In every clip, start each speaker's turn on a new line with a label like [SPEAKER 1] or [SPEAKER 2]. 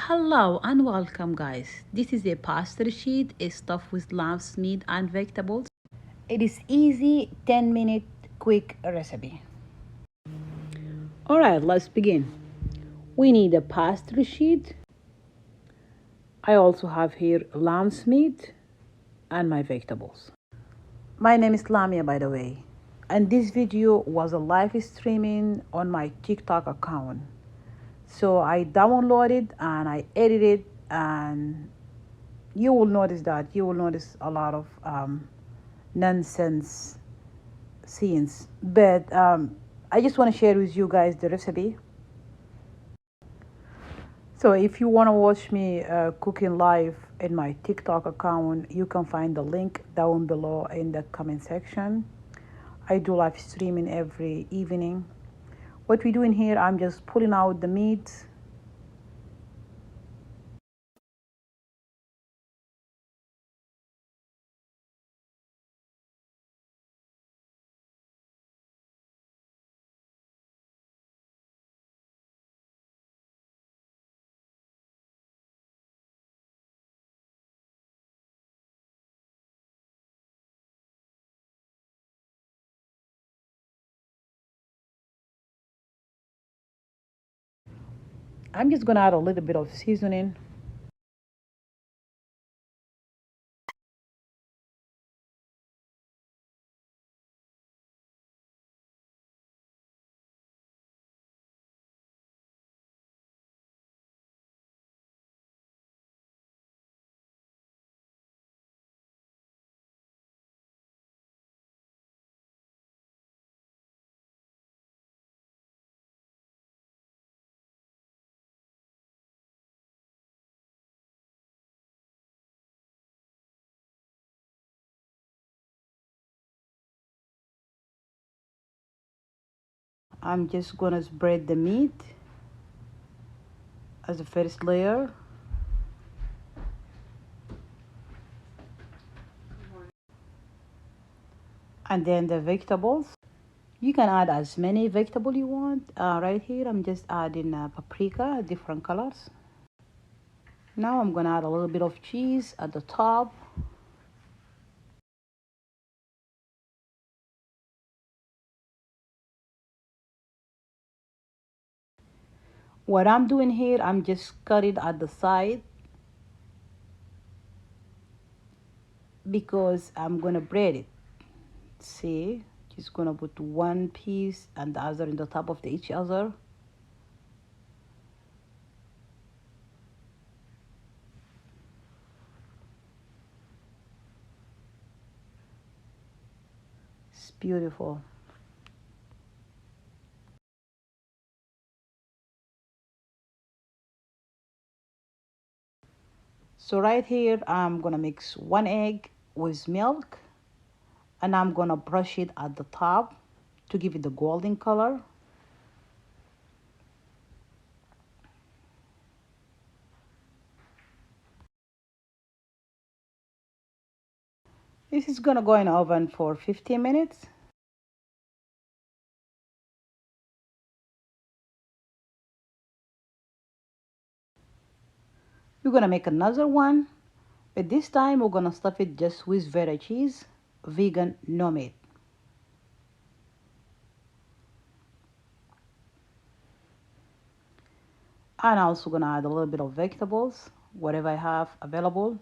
[SPEAKER 1] Hello and welcome, guys. This is a pastry sheet stuffed with lamb's meat and vegetables. It is easy 10-minute quick recipe. Alright, let's begin. We need a pastry sheet. I also have here lamb's meat and my vegetables. My name is Lamia, by the way, and this video was a live streaming on my TikTok account. So I downloaded and I edited, and you will notice a lot of nonsense scenes, but I just want to share with you guys the recipe. So if you want to watch me cooking live in my TikTok account, you can find the link down below in the comment section. I do live streaming every evening. What we're doing here, I'm just pulling out the meat. I'm just gonna add a little bit of seasoning. I'm just gonna spread the meat as the first layer. And then the vegetables. You can add as many vegetable you want. Right here, I'm just adding paprika, different colors. Now I'm gonna add a little bit of cheese at the top. What I'm doing here, I'm just cutting at the side because I'm gonna bread it. See, just gonna put one piece and the other in the top of each other. It's beautiful. So right here, I'm gonna mix one egg with milk, and I'm gonna brush it at the top to give it the golden color. This is gonna go in the oven for 15 minutes. We're gonna make another one, but this time we're gonna stuff it just with Veda cheese, vegan, no meat. And also gonna add a little bit of vegetables, whatever I have available.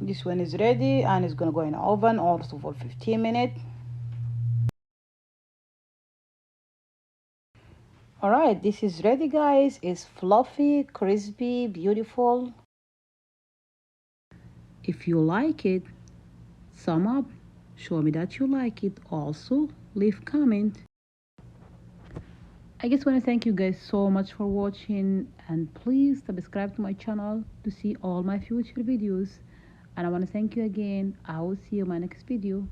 [SPEAKER 1] This one is ready and it's gonna go in the oven also for 15 minutes. All right, this is ready, guys. It's fluffy, crispy, beautiful. If you like it, thumb up. Show me that you like it. Also, leave comment. I just want to thank you guys so much for watching, and please subscribe to my channel to see all my future videos. And I want to thank you again. I will see you in my next video.